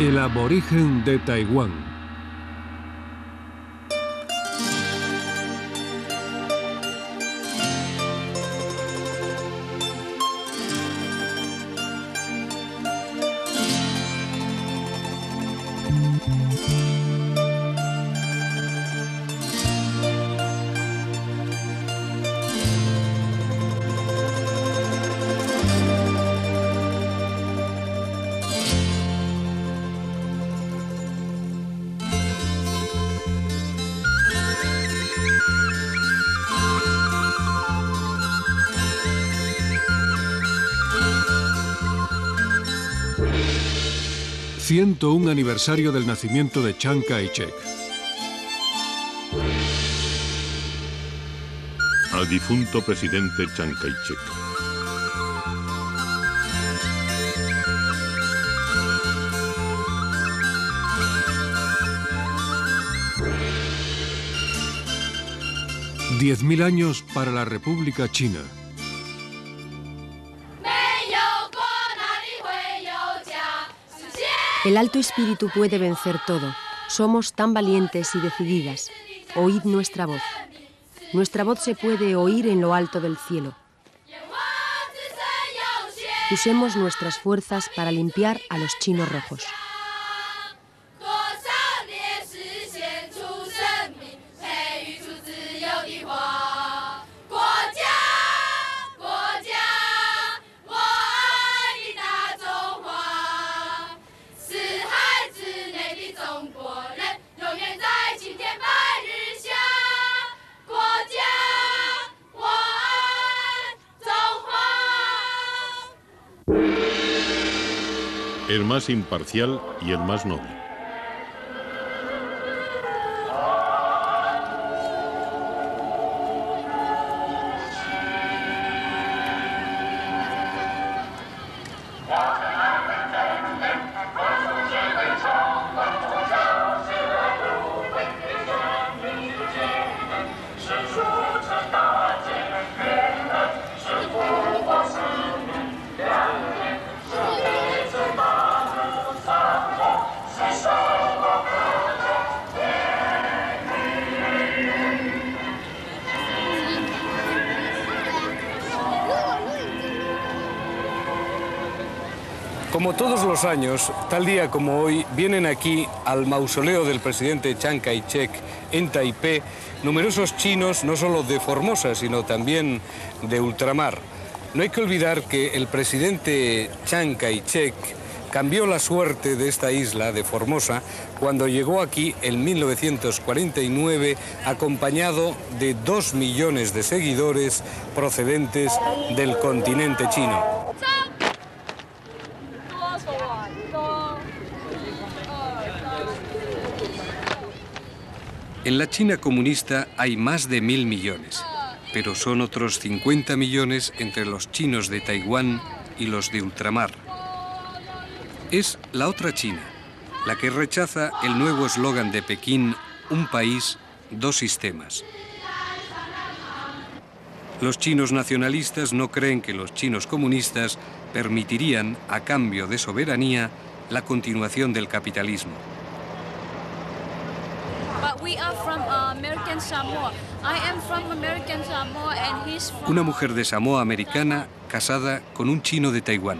El aborigen de Taiwán. ...101 aniversario del nacimiento de Chiang Kai-shek. Al difunto presidente Chiang Kai-shek. ...10.000 años para la República China. El alto espíritu puede vencer todo. Somos tan valientes y decididas. Oíd nuestra voz. Nuestra voz se puede oír en lo alto del cielo. Usemos nuestras fuerzas para limpiar a los chinos rojos. El más imparcial y el más noble. Como todos los años, tal día como hoy, vienen aquí al mausoleo del presidente Chiang Kai-shek en Taipei numerosos chinos, no solo de Formosa, sino también de ultramar. No hay que olvidar que el presidente Chiang Kai-shek cambió la suerte de esta isla, de Formosa, cuando llegó aquí en 1949 acompañado de 2 millones de seguidores procedentes del continente chino. En la China comunista hay más de 1.000 millones, pero son otros 50 millones entre los chinos de Taiwán y los de ultramar. Es la otra China, la que rechaza el nuevo eslogan de Pekín, un país, dos sistemas. Los chinos nacionalistas no creen que los chinos comunistas permitirían, a cambio de soberanía, la continuación del capitalismo. Una mujer de Samoa americana casada con un chino de Taiwán.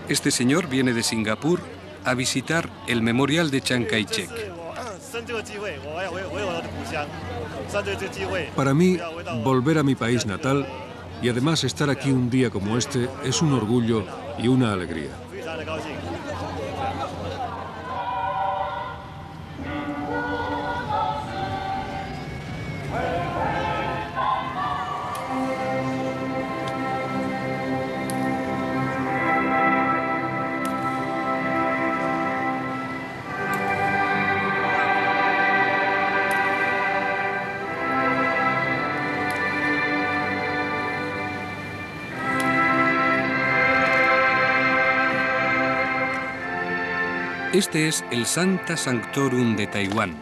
Este señor viene de Singapur a visitar el memorial de Chiang Kai-shek. Para mí, volver a mi país natal y además estar aquí un día como este es un orgullo y una alegría. Este es el Sancta Sanctorum de Taiwán,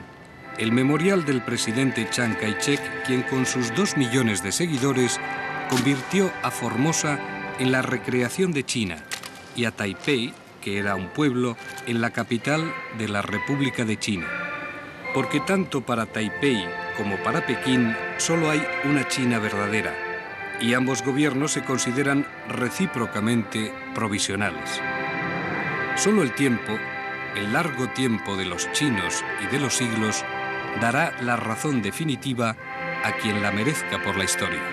el memorial del presidente Chiang Kai-shek, quien con sus 2 millones de seguidores convirtió a Formosa en la recreación de China y a Taipei, que era un pueblo, en la capital de la República de China. Porque tanto para Taipei como para Pekín solo hay una China verdadera, y ambos gobiernos se consideran recíprocamente provisionales. Solo el tiempo, el largo tiempo de los chinos y de los siglos, dará la razón definitiva a quien la merezca por la historia.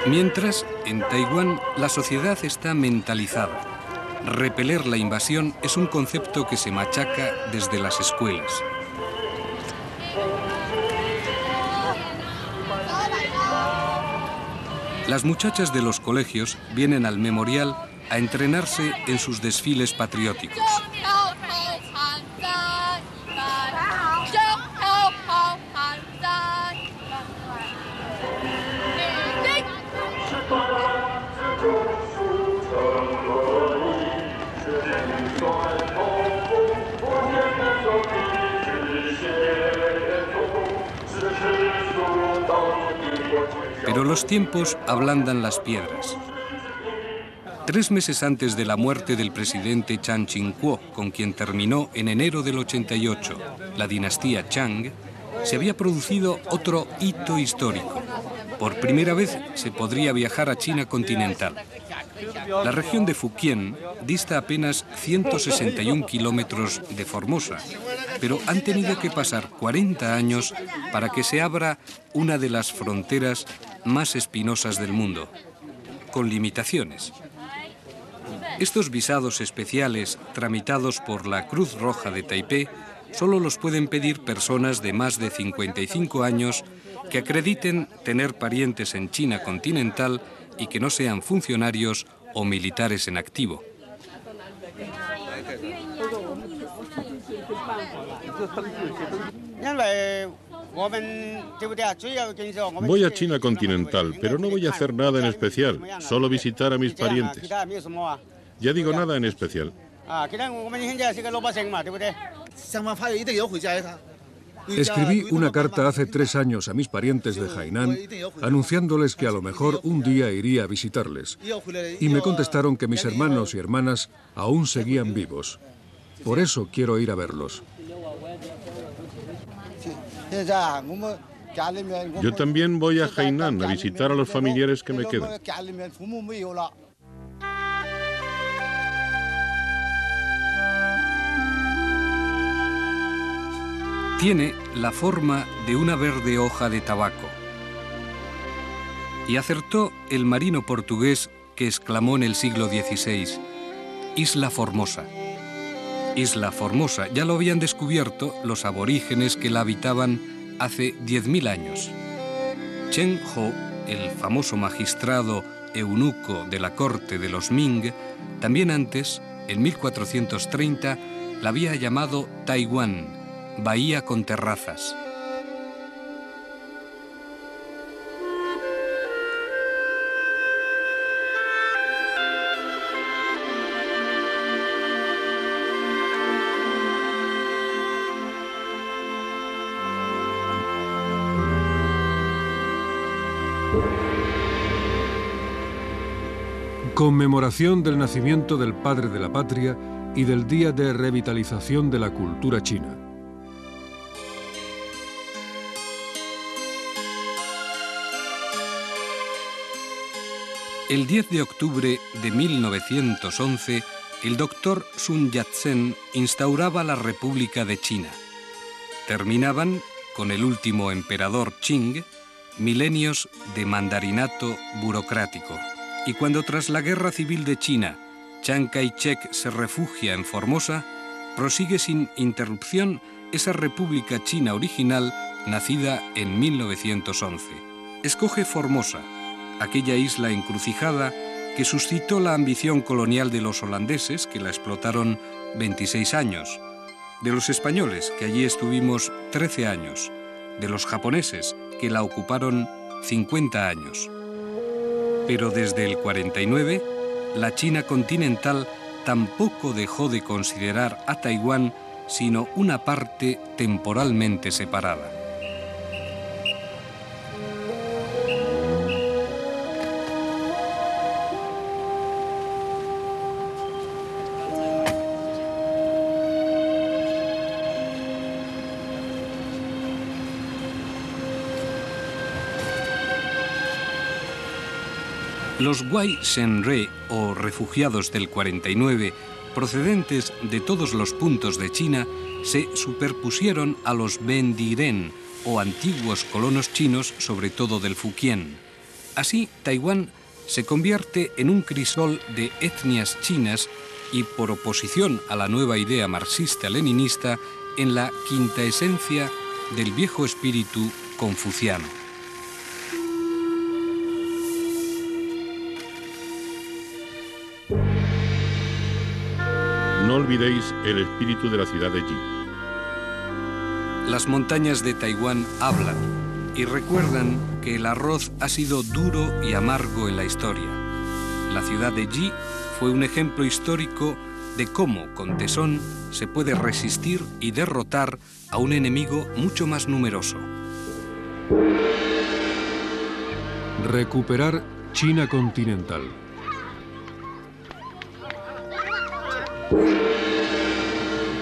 Mientras, en Taiwán, la sociedad está mentalizada. Repeler la invasión es un concepto que se machaca desde las escuelas. Las muchachas de los colegios vienen al memorial a entrenarse en sus desfiles patrióticos. Pero los tiempos ablandan las piedras. 3 meses antes de la muerte del presidente Chiang Ching-kuo, con quien terminó en enero del 88 la dinastía Chang, se había producido otro hito histórico. Por primera vez se podría viajar a China continental. La región de Fujian dista apenas 161 kilómetros de Formosa, pero han tenido que pasar 40 años para que se abra una de las fronteras más espinosas del mundo, con limitaciones. Estos visados especiales tramitados por la Cruz Roja de Taipei solo los pueden pedir personas de más de 55 años que acrediten tener parientes en China continental y que no sean funcionarios o militares en activo. Voy a China continental, pero no voy a hacer nada en especial, solo visitar a mis parientes. Ya digo, nada en especial. Escribí una carta hace 3 años a mis parientes de Hainan, anunciándoles que a lo mejor un día iría a visitarles. Y me contestaron que mis hermanos y hermanas aún seguían vivos. Por eso quiero ir a verlos. Yo también voy a Hainan a visitar a los familiares que me quedan. Tiene la forma de una verde hoja de tabaco. Y acertó el marino portugués que exclamó en el siglo XVI, Isla Formosa. Isla Formosa ya lo habían descubierto los aborígenes que la habitaban hace 10.000 años. Chen Ho, el famoso magistrado eunuco de la corte de los Ming, también antes, en 1430, la había llamado Taiwán, bahía con terrazas. Conmemoración del nacimiento del padre de la patria y del Día de Revitalización de la Cultura China. El 10 de octubre de 1911, el doctor Sun Yat-sen instauraba la República de China. Terminaban, con el último emperador Qing, milenios de mandarinato burocrático. Y cuando tras la Guerra Civil de China, Chiang Kai-shek se refugia en Formosa, prosigue sin interrupción esa República China original nacida en 1911. Escoge Formosa, aquella isla encrucijada que suscitó la ambición colonial de los holandeses, que la explotaron 26 años, de los españoles, que allí estuvimos 13 años, de los japoneses, que la ocuparon 50 años. Pero desde el 49, la China continental tampoco dejó de considerar a Taiwán sino una parte temporalmente separada. Los Guai Shenre, o refugiados del 49, procedentes de todos los puntos de China, se superpusieron a los Bendiren, o antiguos colonos chinos, sobre todo del Fujian. Así, Taiwán se convierte en un crisol de etnias chinas y, por oposición a la nueva idea marxista-leninista, en la quinta esencia del viejo espíritu confuciano. No olvidéis el espíritu de la ciudad de Yi. Las montañas de Taiwán hablan y recuerdan que el arroz ha sido duro y amargo en la historia. La ciudad de Yi fue un ejemplo histórico de cómo, con tesón, se puede resistir y derrotar a un enemigo mucho más numeroso. Recuperar China continental.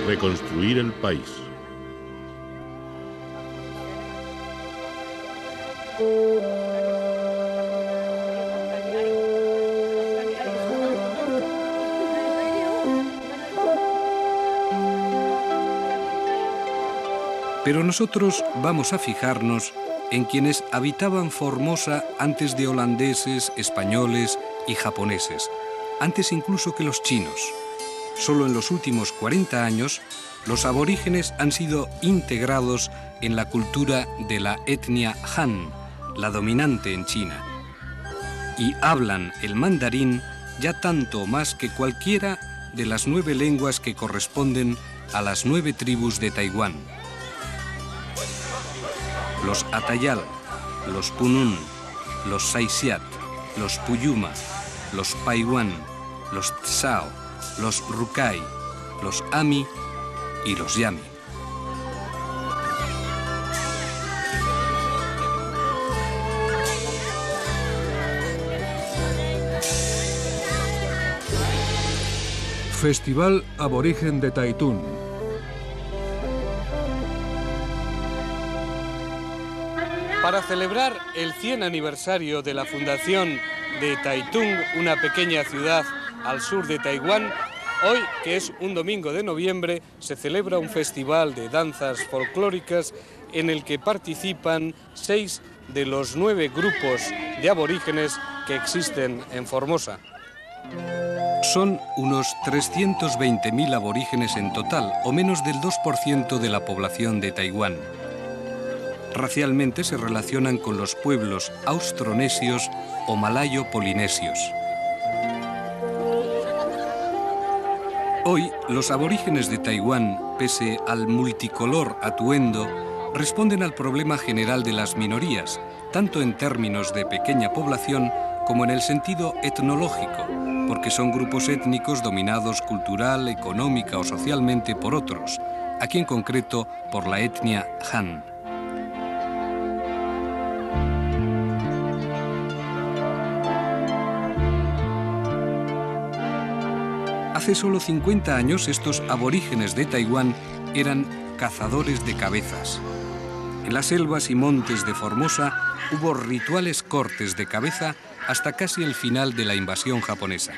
Reconstruir el país. Pero nosotros vamos a fijarnos en quienes habitaban Formosa antes de holandeses, españoles y japoneses, antes incluso que los chinos. Solo en los últimos 40 años, los aborígenes han sido integrados en la cultura de la etnia Han, la dominante en China, y hablan el mandarín ya tanto más que cualquiera de las 9 lenguas que corresponden a las 9 tribus de Taiwán. Los Atayal, los Punun, los Saisiat, los Puyuma, los Paiwan, los Tsao, los Rukai, los Ami y los Yami. Festival Aborigen de Taitún. Para celebrar el 100 aniversario de la fundación de Taitung, una pequeña ciudad al sur de Taiwán, hoy, que es un domingo de noviembre, se celebra un festival de danzas folclóricas en el que participan 6 de los 9 grupos de aborígenes que existen en Formosa. Son unos 320.000 aborígenes en total, o menos del 2% de la población de Taiwán. Racialmente se relacionan con los pueblos austronesios o malayo-polinesios. Hoy, los aborígenes de Taiwán, pese al multicolor atuendo, responden al problema general de las minorías, tanto en términos de pequeña población como en el sentido etnológico, porque son grupos étnicos dominados cultural, económica o socialmente por otros, aquí en concreto por la etnia Han. Hace solo 50 años, estos aborígenes de Taiwán eran cazadores de cabezas. En las selvas y montes de Formosa hubo rituales cortes de cabeza hasta casi el final de la invasión japonesa.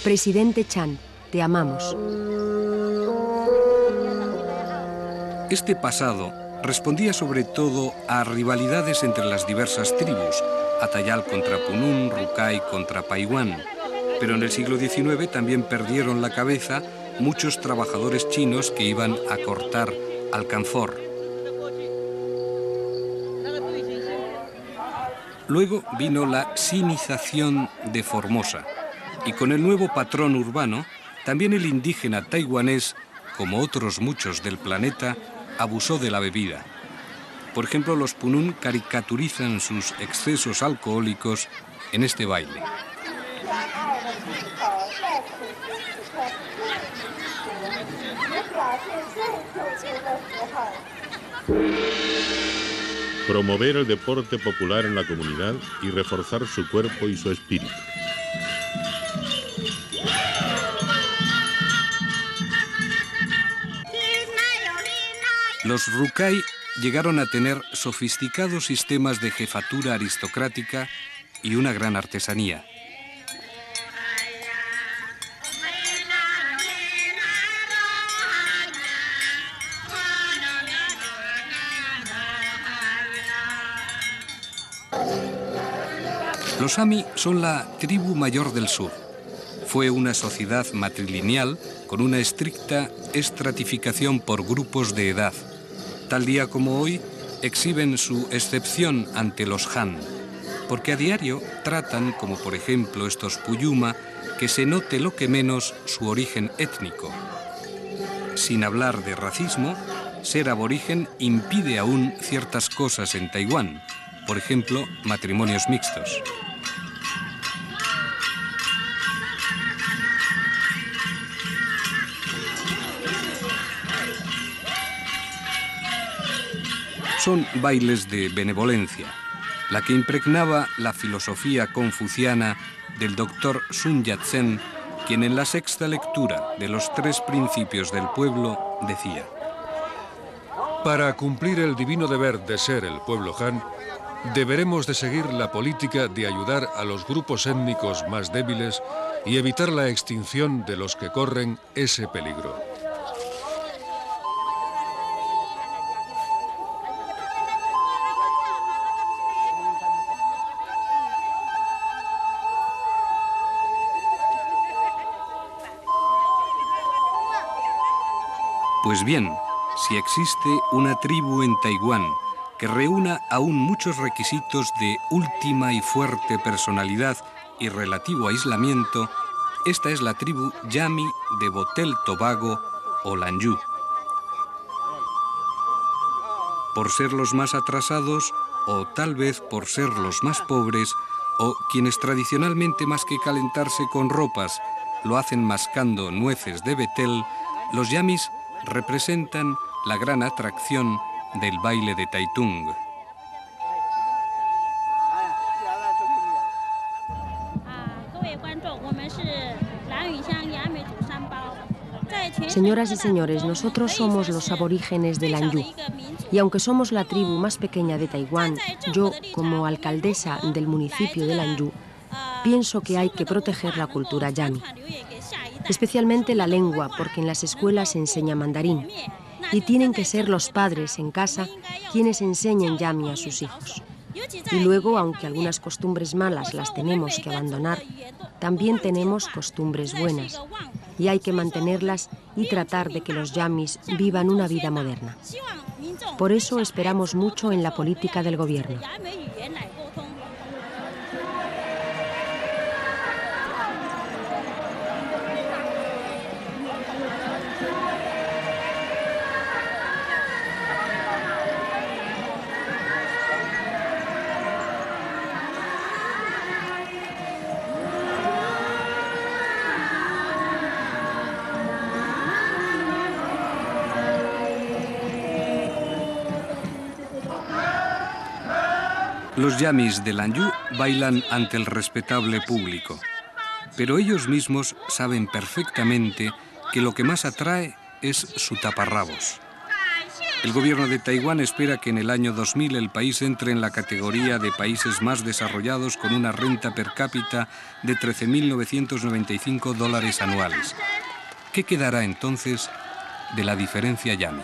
Presidente Chan, te amamos. Este pasado respondía sobre todo a rivalidades entre las diversas tribus, Atayal contra Punun, Rukai contra Paiwan. Pero en el siglo XIX también perdieron la cabeza muchos trabajadores chinos que iban a cortar alcanfor. Luego vino la sinización de Formosa, y con el nuevo patrón urbano, también el indígena taiwanés, como otros muchos del planeta, abusó de la bebida. Por ejemplo, los punún caricaturizan sus excesos alcohólicos en este baile. Promover el deporte popular en la comunidad y reforzar su cuerpo y su espíritu. Los Rukai llegaron a tener sofisticados sistemas de jefatura aristocrática y una gran artesanía. Los Ami son la tribu mayor del sur. Fue una sociedad matrilineal con una estricta estratificación por grupos de edad. Tal día como hoy, exhiben su excepción ante los Han, porque a diario tratan, como por ejemplo estos Puyuma, que se note lo que menos su origen étnico. Sin hablar de racismo, ser aborigen impide aún ciertas cosas en Taiwán, por ejemplo, matrimonios mixtos. Son bailes de benevolencia, la que impregnaba la filosofía confuciana del doctor Sun Yat-sen, quien en la sexta lectura de los 3 principios del pueblo decía: Para cumplir el divino deber de ser el pueblo Han, deberemos de seguir la política de ayudar a los grupos étnicos más débiles y evitar la extinción de los que corren ese peligro. Pues bien, si existe una tribu en Taiwán que reúna aún muchos requisitos de última y fuerte personalidad y relativo aislamiento, esta es la tribu Yami de Botel Tobago o Lanyu. Por ser los más atrasados, o tal vez por ser los más pobres, o quienes tradicionalmente más que calentarse con ropas lo hacen mascando nueces de betel, los Yamis representan la gran atracción del baile de Taitung. Señoras y señores, nosotros somos los aborígenes de Lanyu. Y aunque somos la tribu más pequeña de Taiwán, yo, como alcaldesa del municipio de Lanyu, pienso que hay que proteger la cultura Yami. Especialmente la lengua, porque en las escuelas se enseña mandarín. Y tienen que ser los padres en casa quienes enseñen Yami a sus hijos. Y luego, aunque algunas costumbres malas las tenemos que abandonar, también tenemos costumbres buenas. Y hay que mantenerlas y tratar de que los Yamis vivan una vida moderna. Por eso esperamos mucho en la política del gobierno. Los Yamis de Lanyu bailan ante el respetable público, pero ellos mismos saben perfectamente que lo que más atrae es su taparrabos. El gobierno de Taiwán espera que en el año 2000 el país entre en la categoría de países más desarrollados con una renta per cápita de $13.995 anuales. ¿Qué quedará entonces de la diferencia Yami?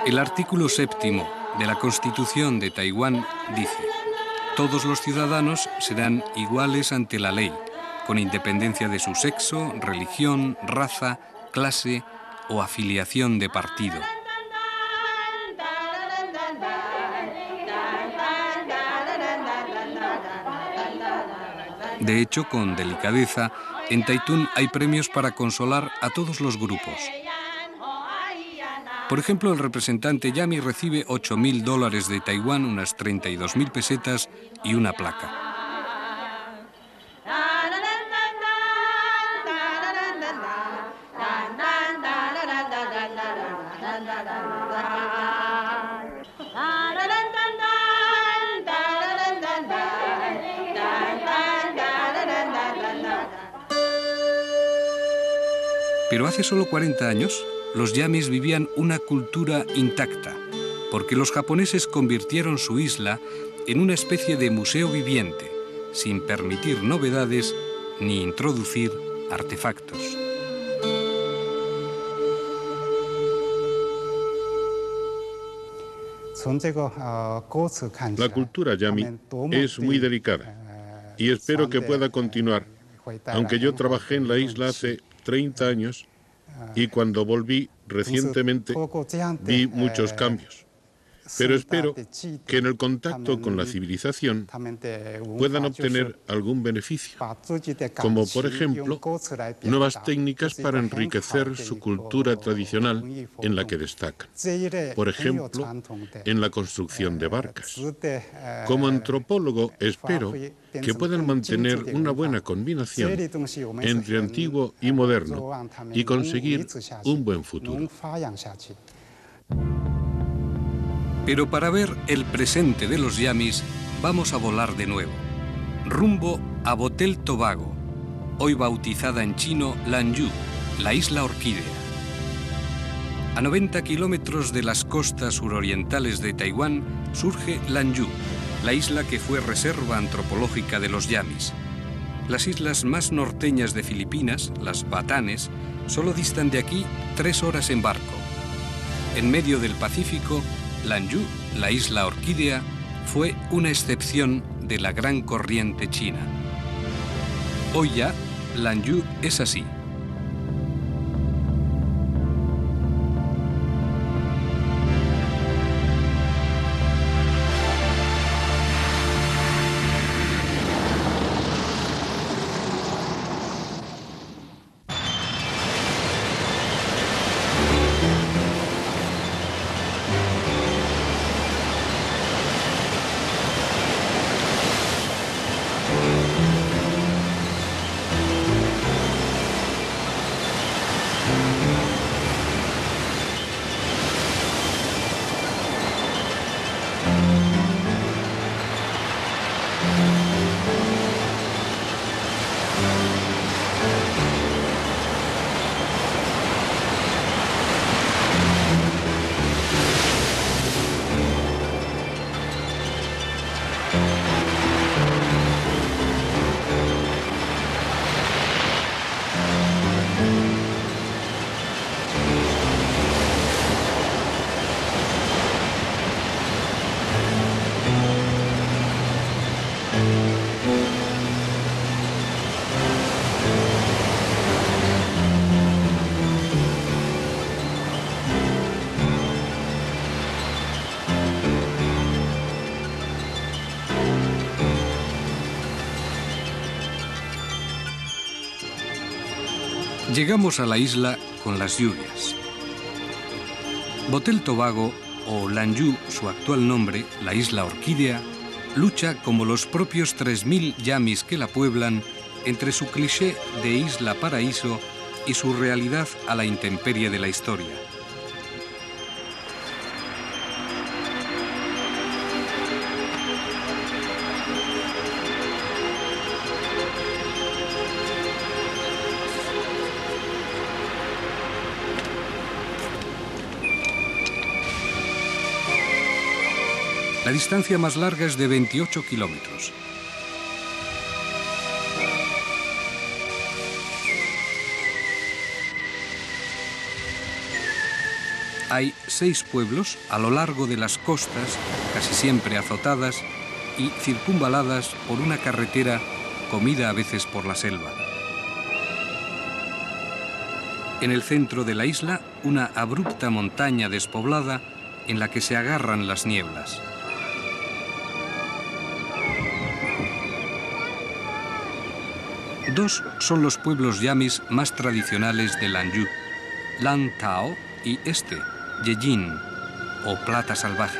El artículo 7º de la Constitución de Taiwán dice: todos los ciudadanos serán iguales ante la ley, con independencia de su sexo, religión, raza, clase o afiliación de partido. De hecho, con delicadeza, en Taitún hay premios para consolar a todos los grupos. Por ejemplo, el representante Yami recibe $8.000 de Taiwán, unas 32.000 pesetas y una placa. Pero hace solo 40 años, los yamis vivían una cultura intacta, porque los japoneses convirtieron su isla en una especie de museo viviente, sin permitir novedades ni introducir artefactos. La cultura yami es muy delicada y espero que pueda continuar, aunque yo trabajé en la isla hace 30 años y cuando volví recientemente vi muchos cambios. Pero espero que en el contacto con la civilización puedan obtener algún beneficio, como por ejemplo nuevas técnicas para enriquecer su cultura tradicional en la que destacan. Por ejemplo, en la construcción de barcas. Como antropólogo espero que puedan mantener una buena combinación entre antiguo y moderno y conseguir un buen futuro. Pero para ver el presente de los yamis, vamos a volar de nuevo, rumbo a Botel Tobago, hoy bautizada en chino Lanyu, la isla orquídea. A 90 kilómetros de las costas surorientales de Taiwán surge Lanyu, la isla que fue reserva antropológica de los yamis. Las islas más norteñas de Filipinas, las Batanes, solo distan de aquí 3 horas en barco. En medio del Pacífico, Lanyu, la isla orquídea, fue una excepción de la gran corriente china. Hoy ya, Lanyu es así. Llegamos a la isla con las lluvias. Botel Tobago, o Lanyu, su actual nombre, la isla orquídea, lucha como los propios 3.000 yamis que la pueblan entre su cliché de isla paraíso y su realidad a la intemperie de la historia. La distancia más larga es de 28 kilómetros. Hay 6 pueblos a lo largo de las costas, casi siempre azotadas y circunvaladas por una carretera comida a veces por la selva. En el centro de la isla, una abrupta montaña despoblada en la que se agarran las nieblas. Dos son los pueblos yamis más tradicionales de Lanzhou, Lantao y Yejin, o Plata Salvaje.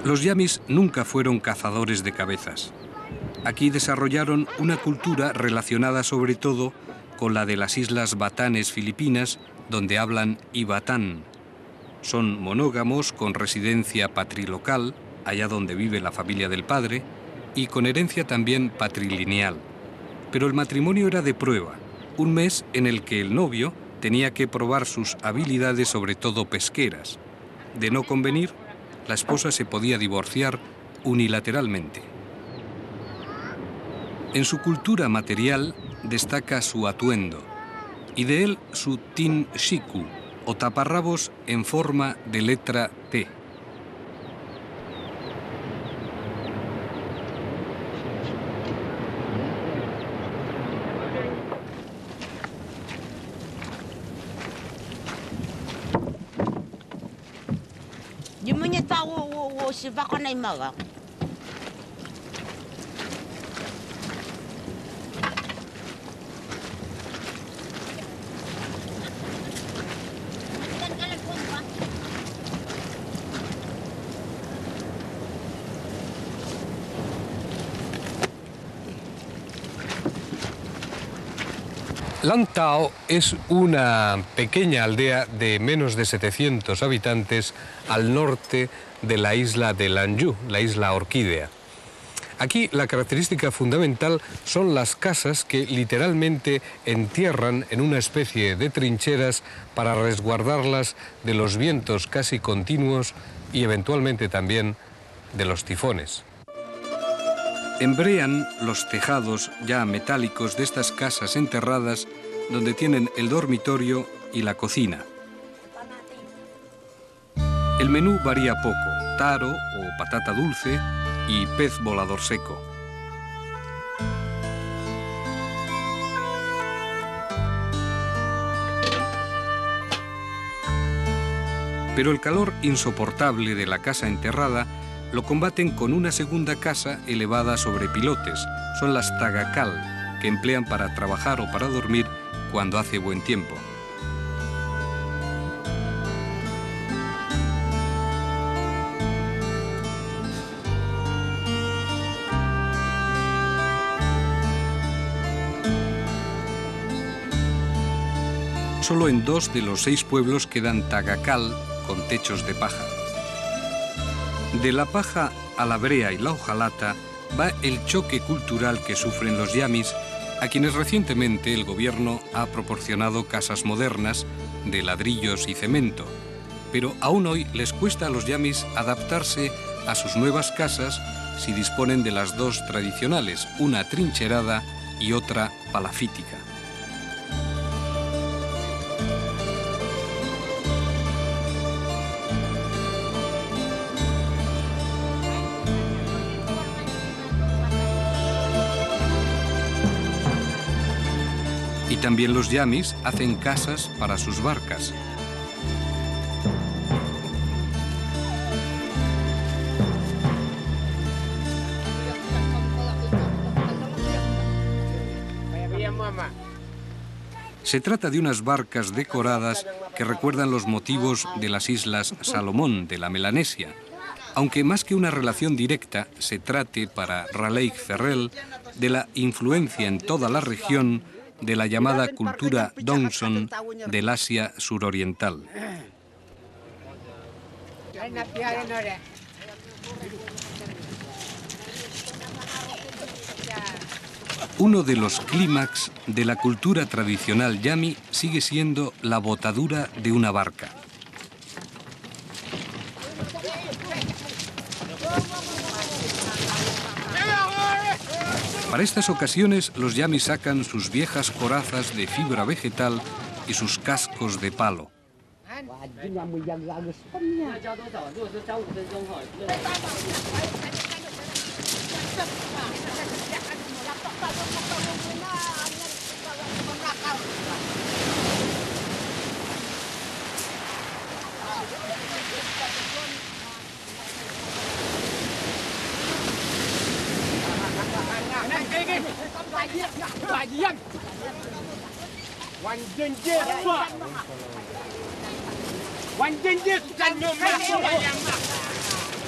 Los yamis nunca fueron cazadores de cabezas. Aquí desarrollaron una cultura relacionada sobre todo con la de las islas Batanes filipinas, donde hablan ibatán. Son monógamos con residencia patrilocal, allá donde vive la familia del padre, y con herencia también patrilineal. Pero el matrimonio era de prueba, un mes en el que el novio tenía que probar sus habilidades, sobre todo pesqueras. De no convenir, la esposa se podía divorciar unilateralmente. En su cultura material destaca su atuendo, y de él su tin shiku, o taparrabos en forma de letra T. Lantao es una pequeña aldea de menos de 700 habitantes al norte de la isla de Lanzhou, la isla Orquídea. Aquí la característica fundamental son las casas que literalmente entierran en una especie de trincheras para resguardarlas de los vientos casi continuos y eventualmente también de los tifones. Embrean los tejados ya metálicos de estas casas enterradas, donde tienen el dormitorio y la cocina. El menú varía poco: taro o patata dulce y pez volador seco. Pero el calor insoportable de la casa enterrada lo combaten con una segunda casa elevada sobre pilotes. Son las tagacal, que emplean para trabajar o para dormir cuando hace buen tiempo. Solo en 2 de los 6 pueblos quedan tagacal con techos de paja. De la paja a la brea y la hojalata va el choque cultural que sufren los yamis, a quienes recientemente el gobierno ha proporcionado casas modernas de ladrillos y cemento. Pero aún hoy les cuesta a los yamis adaptarse a sus nuevas casas si disponen de las 2 tradicionales, una trincherada y otra palafítica. Y también los yamis hacen casas para sus barcas. Se trata de unas barcas decoradas que recuerdan los motivos de las islas Salomón de la Melanesia, aunque más que una relación directa se trate para Raleigh Ferrell de la influencia en toda la región de la llamada cultura Dongson del Asia suroriental. Uno de los clímax de la cultura tradicional yami sigue siendo la botadura de una barca. Para estas ocasiones, los yamis sacan sus viejas corazas de fibra vegetal y sus cascos de palo.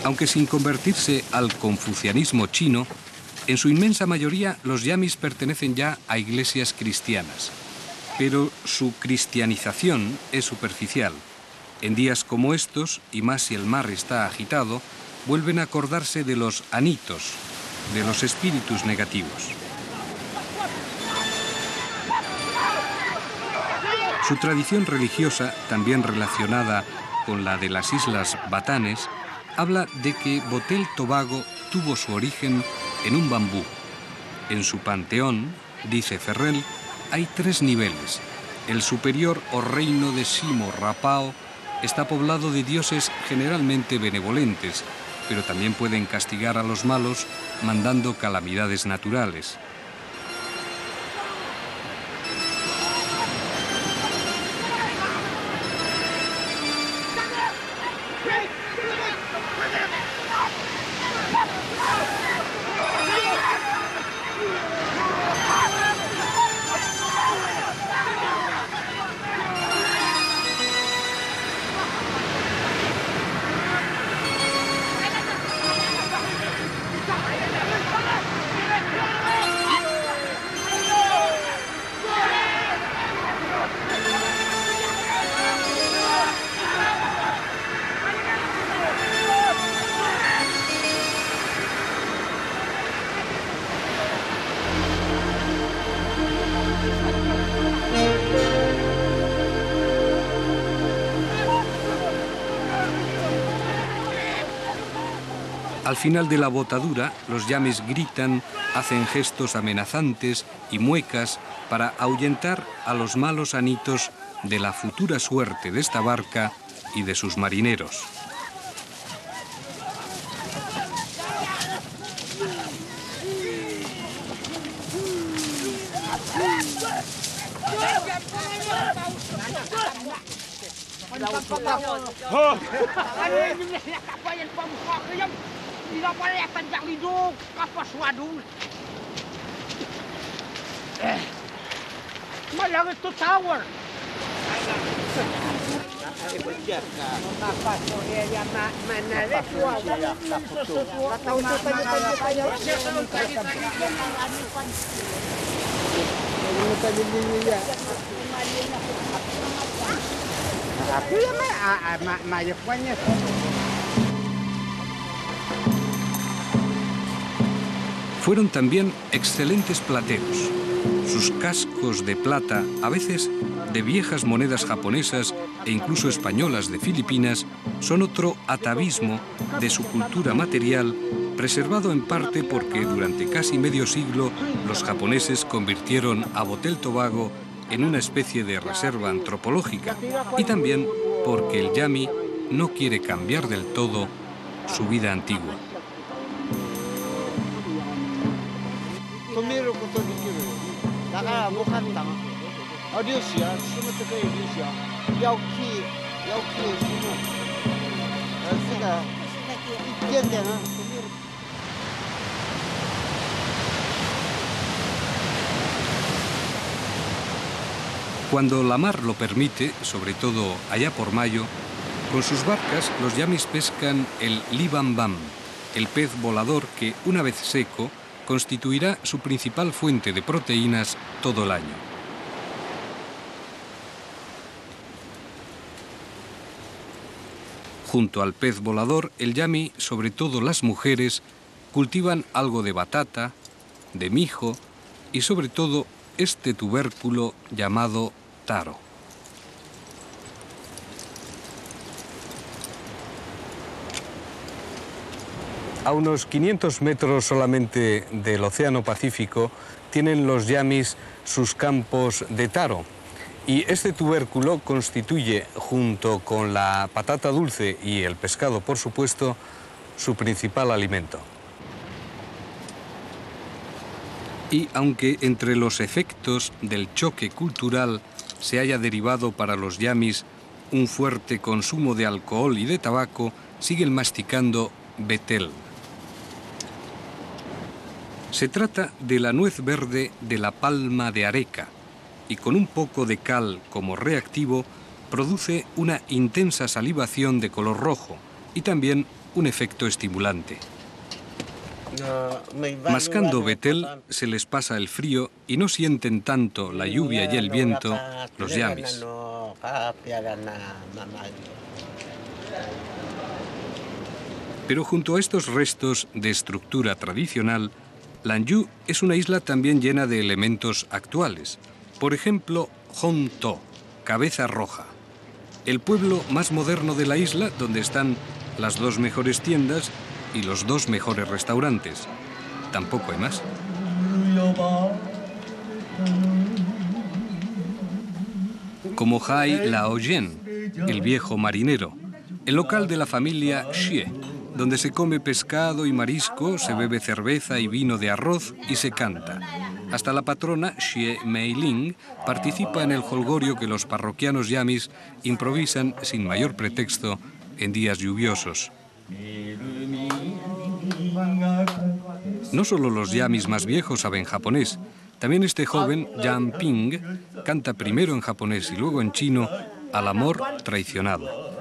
Aunque sin convertirse al confucianismo chino, en su inmensa mayoría los yamis pertenecen ya a iglesias cristianas. Pero su cristianización es superficial. En días como estos, y más si el mar está agitado, vuelven a acordarse de los anitos, de los espíritus negativos. Su tradición religiosa, también relacionada con la de las Islas Batanes, habla de que Botel Tobago tuvo su origen en un bambú. En su panteón, dice Ferrell, hay 3 niveles. El superior o reino de Simo Rapao está poblado de dioses generalmente benevolentes, pero también pueden castigar a los malos mandando calamidades naturales. Al final de la botadura, los yamis gritan, hacen gestos amenazantes y muecas para ahuyentar a los malos anitos de la futura suerte de esta barca y de sus marineros. Fueron también excelentes plateros. Sus cascos de plata, a veces de viejas monedas japonesas e incluso españolas de Filipinas, son otro atavismo de su cultura material, preservado en parte porque durante casi medio siglo los japoneses convirtieron a Botel Tobago en una especie de reserva antropológica, y también porque el yami no quiere cambiar del todo su vida antigua. Cuando la mar lo permite, sobre todo allá por mayo, con sus barcas los yamis pescan el libambam, el pez volador que, una vez seco, constituirá su principal fuente de proteínas todo el año. Junto al pez volador, el yami, sobre todo las mujeres, cultivan algo de batata, de mijo y sobre todo este tubérculo llamado taro. A unos 500 metros solamente del Océano Pacífico tienen los yamis sus campos de taro. Y este tubérculo constituye, junto con la patata dulce y el pescado, por supuesto, su principal alimento. Y aunque entre los efectos del choque cultural se haya derivado para los yamis un fuerte consumo de alcohol y de tabaco, siguen masticando betel. Se trata de la nuez verde de la palma de areca y con un poco de cal como reactivo produce una intensa salivación de color rojo y también un efecto estimulante. Mascando betel se les pasa el frío y no sienten tanto la lluvia y el viento los yamis. Pero junto a estos restos de estructura tradicional, Lanju es una isla también llena de elementos actuales. Por ejemplo, Hon To, Cabeza Roja, el pueblo más moderno de la isla, donde están las 2 mejores tiendas y los 2 mejores restaurantes. Tampoco hay más. Como Hai Laoyen, el viejo marinero, el local de la familia Xie, donde se come pescado y marisco, se bebe cerveza y vino de arroz y se canta. Hasta la patrona Xie Meiling participa en el jolgorio que los parroquianos yamis improvisan sin mayor pretexto en días lluviosos. No solo los yamis más viejos saben japonés, también este joven, Yang Ping, canta primero en japonés y luego en chino al amor traicionado.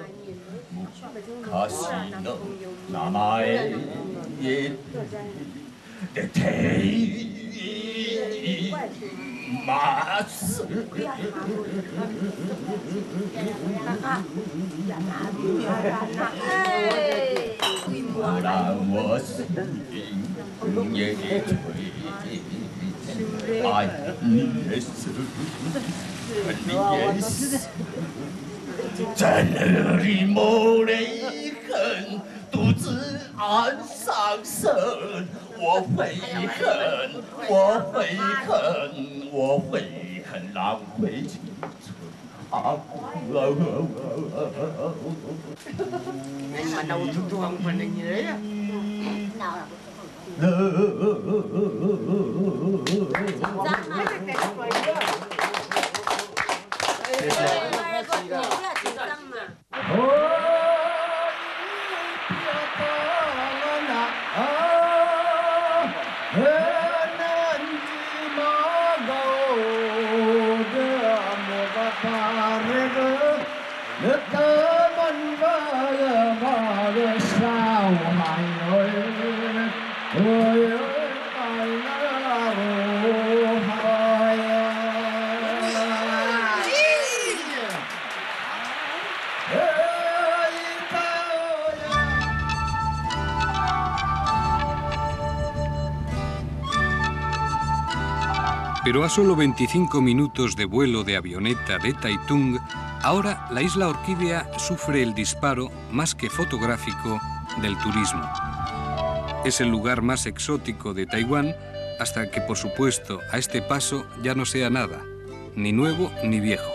Pero a solo 25 minutos de vuelo de avioneta de Taitung, ahora la isla Orquídea sufre el disparo, más que fotográfico, del turismo. Es el lugar más exótico de Taiwán, hasta que, por supuesto, a este paso ya no sea nada, ni nuevo ni viejo.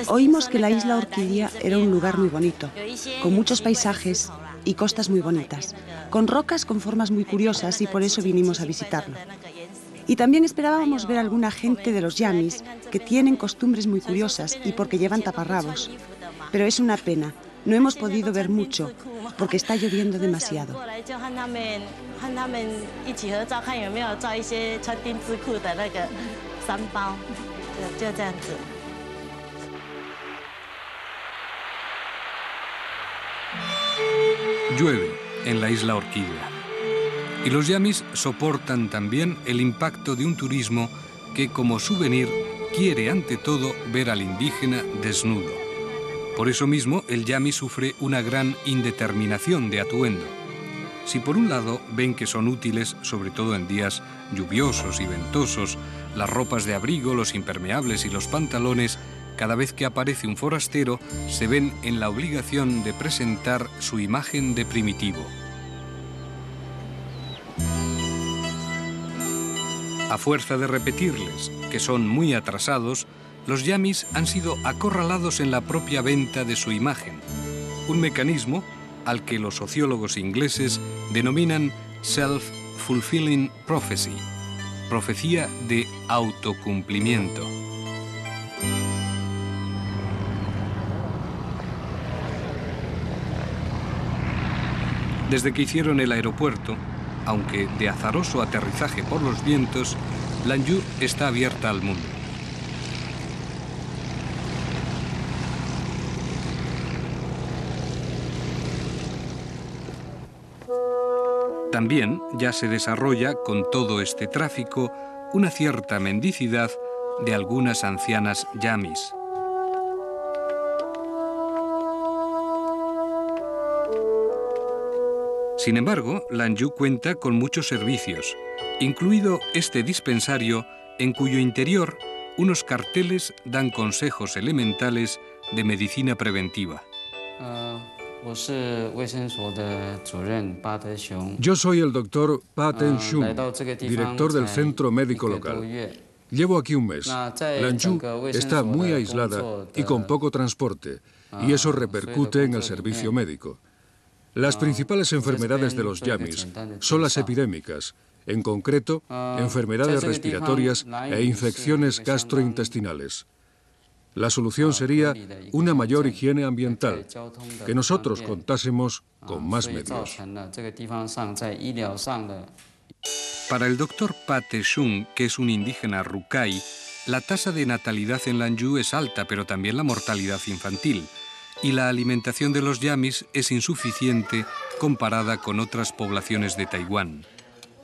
Oímos que la isla Orquídea era un lugar muy bonito, con muchos paisajes y costas muy bonitas, con rocas con formas muy curiosas y por eso vinimos a visitarlo. Y también esperábamos ver a alguna gente de los yamis que tienen costumbres muy curiosas y porque llevan taparrabos. Pero es una pena, no hemos podido ver mucho porque está lloviendo demasiado. Llueve en la isla Orquídea y los yamis soportan también el impacto de un turismo que, como souvenir, quiere ante todo ver al indígena desnudo. Por eso mismo el yami sufre una gran indeterminación de atuendo. Si por un lado ven que son útiles, sobre todo en días lluviosos y ventosos, las ropas de abrigo, los impermeables y los pantalones, cada vez que aparece un forastero, se ven en la obligación de presentar su imagen de primitivo. A fuerza de repetirles que son muy atrasados, los yamis han sido acorralados en la propia venta de su imagen, un mecanismo al que los sociólogos ingleses denominan self-fulfilling prophecy, profecía de autocumplimiento. Desde que hicieron el aeropuerto, aunque de azaroso aterrizaje por los vientos, Lanzhou está abierta al mundo. También ya se desarrolla con todo este tráfico una cierta mendicidad de algunas ancianas yamis. Sin embargo, Lanzhou cuenta con muchos servicios, incluido este dispensario en cuyo interior unos carteles dan consejos elementales de medicina preventiva. Yo soy el doctor Pa Ten-shung, director del centro médico local. Llevo aquí un mes. Lanzhou está muy aislada y con poco transporte, y eso repercute en el servicio médico. Las principales enfermedades de los yamis son las epidémicas, en concreto, enfermedades respiratorias e infecciones gastrointestinales. La solución sería una mayor higiene ambiental, que nosotros contásemos con más medios. Para el doctor Pa Te-shung, que es un indígena Rukai, la tasa de natalidad en Lanzhou es alta, pero también la mortalidad infantil, y la alimentación de los yamis es insuficiente comparada con otras poblaciones de Taiwán.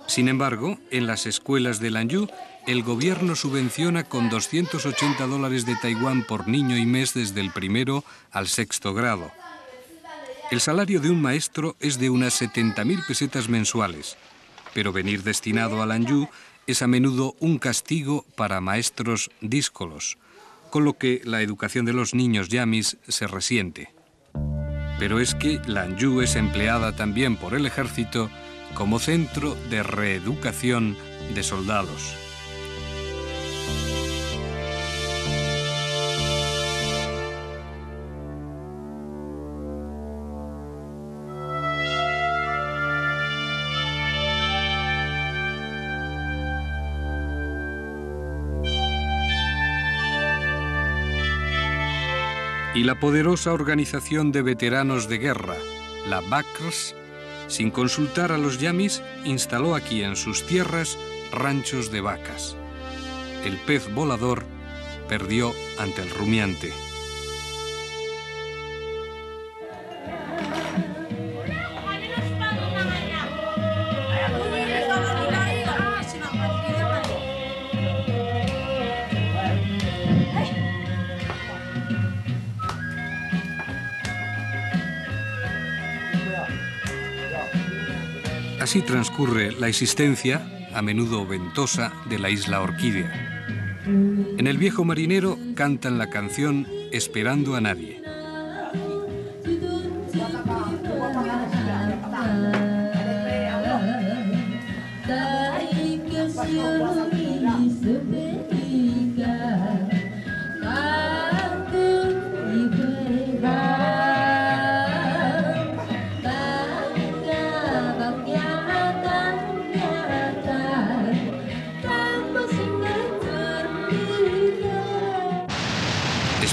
Sin embargo, en las escuelas de Lanzhou, el gobierno subvenciona con $280 de Taiwán por niño y mes desde el 1º al 6º grado. El salario de un maestro es de unas 70.000 pesetas mensuales, pero venir destinado a Lanzhou es a menudo un castigo para maestros díscolos, con lo que la educación de los niños yamis se resiente. Pero es que Lanzhou es empleada también por el ejército como centro de reeducación de soldados. Y la poderosa organización de veteranos de guerra, la BACRS, sin consultar a los yamis, instaló aquí en sus tierras ranchos de vacas. El pez volador perdió ante el rumiante. Así transcurre la existencia, a menudo ventosa, de la isla Orquídea. En El viejo marinero cantan la canción Esperando a nadie.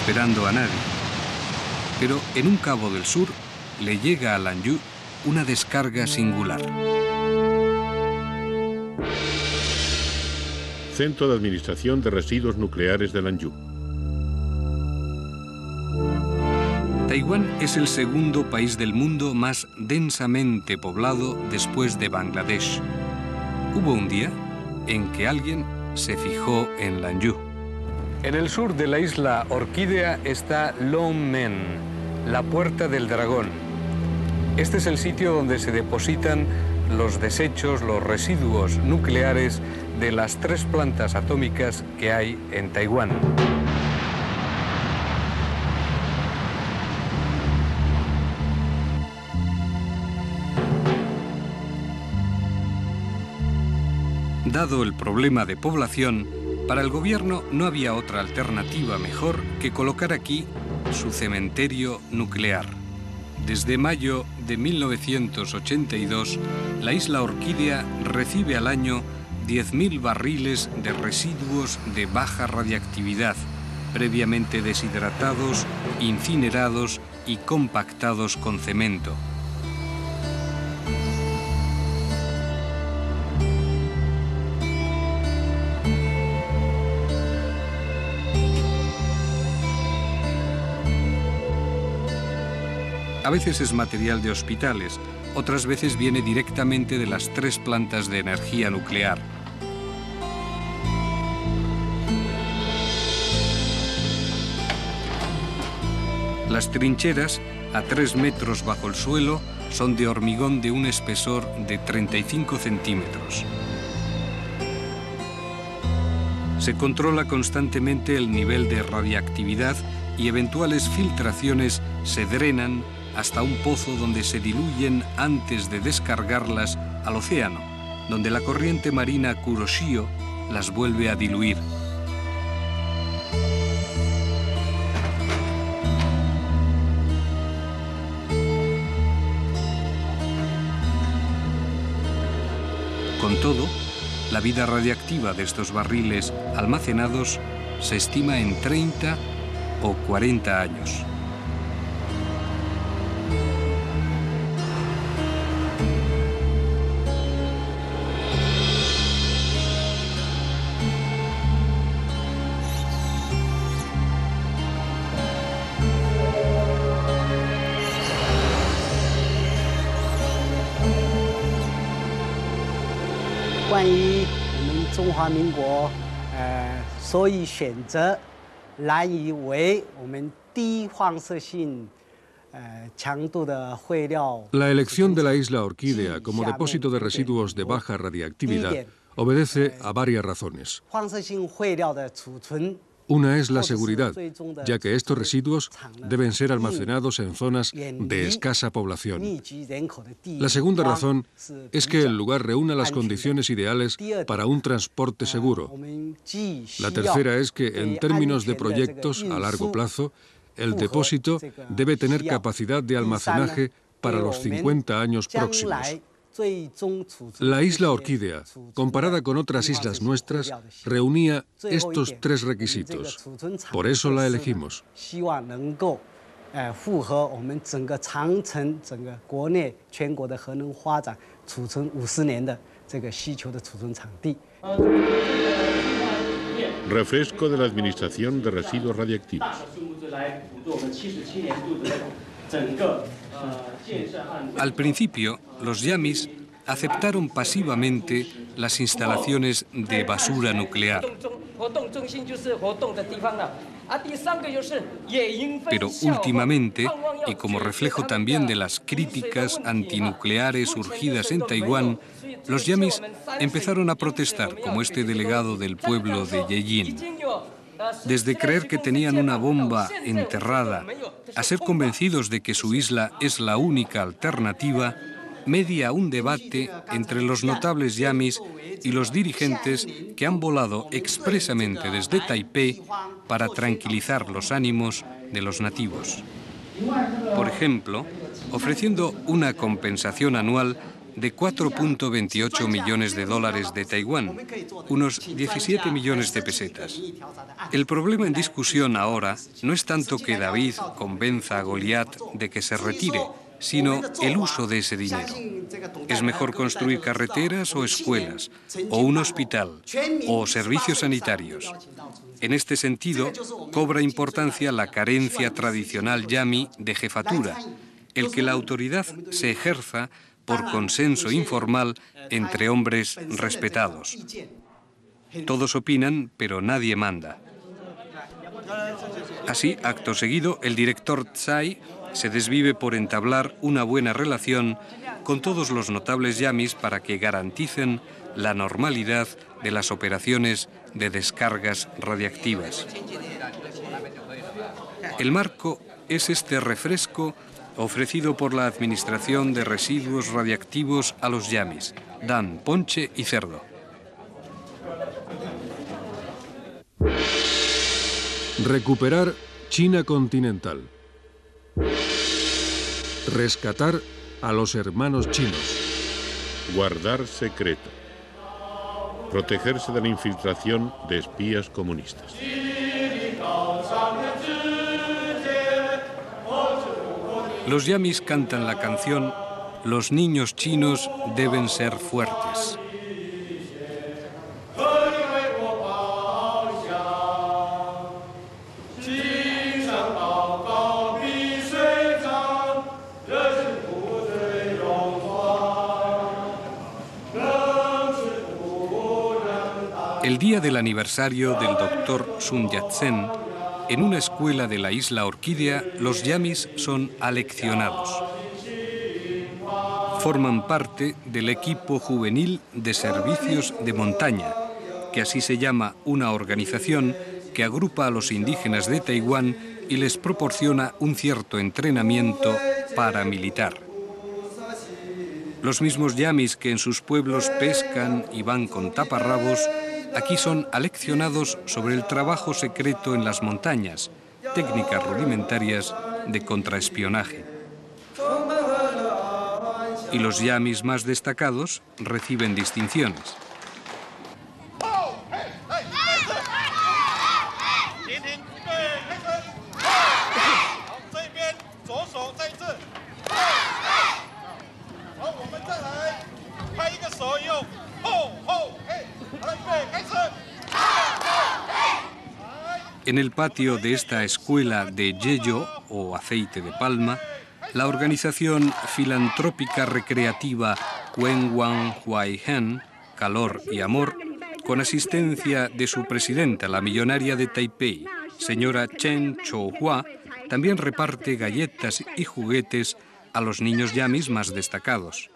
Esperando a nadie. Pero en un cabo del sur le llega a Lanzhou una descarga singular. Centro de Administración de Residuos Nucleares de Lanzhou. Taiwán es el segundo país del mundo más densamente poblado después de Bangladesh. Hubo un día en que alguien se fijó en Lanzhou. En el sur de la isla Orquídea está Long Men, la Puerta del Dragón. Este es el sitio donde se depositan los desechos, los residuos nucleares de las 3 plantas atómicas que hay en Taiwán. Dado el problema de población, para el gobierno no había otra alternativa mejor que colocar aquí su cementerio nuclear. Desde mayo de 1982, la isla Orquídea recibe al año 10.000 barriles de residuos de baja radiactividad, previamente deshidratados, incinerados y compactados con cemento. A veces es material de hospitales, otras veces viene directamente de las 3 plantas de energía nuclear. Las trincheras, a 3 metros bajo el suelo, son de hormigón de un espesor de 35 centímetros. Se controla constantemente el nivel de radiactividad y eventuales filtraciones se drenan hasta un pozo donde se diluyen antes de descargarlas al océano, donde la corriente marina Kuroshio las vuelve a diluir. Con todo, la vida radiactiva de estos barriles almacenados se estima en 30 o 40 años. La elección de la isla Orquídea como depósito de residuos de baja radiactividad obedece a varias razones. Una es la seguridad, ya que estos residuos deben ser almacenados en zonas de escasa población. La segunda razón es que el lugar reúna las condiciones ideales para un transporte seguro. La tercera es que, en términos de proyectos a largo plazo, el depósito debe tener capacidad de almacenaje para los 50 años próximos. La isla Orquídea, comparada con otras islas nuestras, reunía estos 3 requisitos. Por eso la elegimos. Refresco de la Administración de Residuos Radiactivos. Al principio, los yamis aceptaron pasivamente las instalaciones de basura nuclear. Pero últimamente, y como reflejo también de las críticas antinucleares surgidas en Taiwán, los yamis empezaron a protestar, como este delegado del pueblo de Yeyin. Desde creer que tenían una bomba enterrada a ser convencidos de que su isla es la única alternativa, media un debate entre los notables yamis y los dirigentes que han volado expresamente desde Taipei para tranquilizar los ánimos de los nativos. Por ejemplo, ofreciendo una compensación anual de 4.28 millones de dólares de Taiwán, unos 17 millones de pesetas. El problema en discusión ahora no es tanto que David convenza a Goliat de que se retire, sino el uso de ese dinero. ¿Es mejor construir carreteras o escuelas, o un hospital, o servicios sanitarios? En este sentido, cobra importancia la carencia tradicional yami de jefatura, el que la autoridad se ejerza por consenso informal entre hombres respetados. Todos opinan, pero nadie manda. Así, acto seguido, el director Tsai se desvive por entablar una buena relación con todos los notables yamis para que garanticen la normalidad de las operaciones de descargas radiactivas. El marco es este refresco ofrecido por la Administración de Residuos Radiactivos a los yamis. Dan ponche y cerdo. Recuperar China continental. Rescatar a los hermanos chinos. Guardar secreto. Protegerse de la infiltración de espías comunistas. Los yamis cantan la canción "Los niños chinos deben ser fuertes". El día del aniversario del doctor Sun Yat-sen, en una escuela de la isla Orquídea, los yamis son aleccionados. Forman parte del equipo juvenil de servicios de montaña, que así se llama una organización que agrupa a los indígenas de Taiwán y les proporciona un cierto entrenamiento paramilitar. Los mismos yamis que en sus pueblos pescan y van con taparrabos, aquí son aleccionados sobre el trabajo secreto en las montañas, técnicas rudimentarias de contraespionaje. Y los yamis más destacados reciben distinciones. En el patio de esta escuela de yeyo, o aceite de palma, la organización filantrópica recreativa Wenwan Huaihen, Calor y Amor, con asistencia de su presidenta, la millonaria de Taipei, señora Chen Chouhua, también reparte galletas y juguetes a los niños yamis más destacados.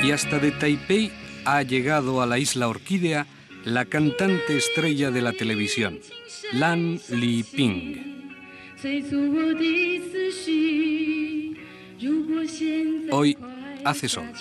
Y hasta de Taipei ha llegado a la isla Orquídea la cantante estrella de la televisión, Lan Liping. Hoy hace sol.